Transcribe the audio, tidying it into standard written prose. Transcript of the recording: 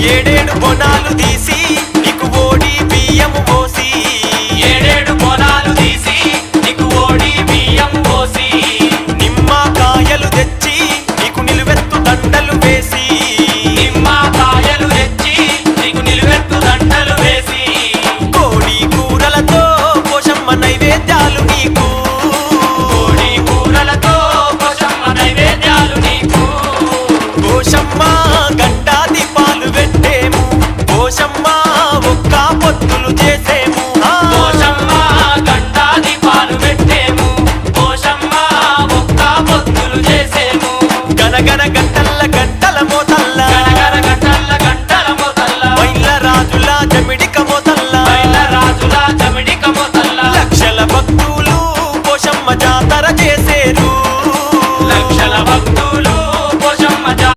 ఏడేడు బొనాలు తీసి నీకు ఓడి బియ్యము పోసి ఏడేడు బోనాలు తీసి నీకు ఓడి బియ్యం పోసి నిమ్మకాయలు తెచ్చి నీకు నిలువెత్తు దండలు వేసి నిమ్మకాయలు తెచ్చి నీకు నిలువెత్తు దండలు వేసి కోడి కూరలతో పోషమ్మ నైవేద్యాలు నీకు కోడి కూరలతో పోషమ్మ నైవేద్యాలు నీకు పోషమ్మ గంటా దీపాలు పెట్టేము పోషమ్మ ఒక్క పొత్తులు చేసేము పోషమ్మ గంటా దీపాలు పెట్టేము పోషమ్మ ఒక్క పొత్తులు చేసేము గనగన గంటల గంటల మోతల్ల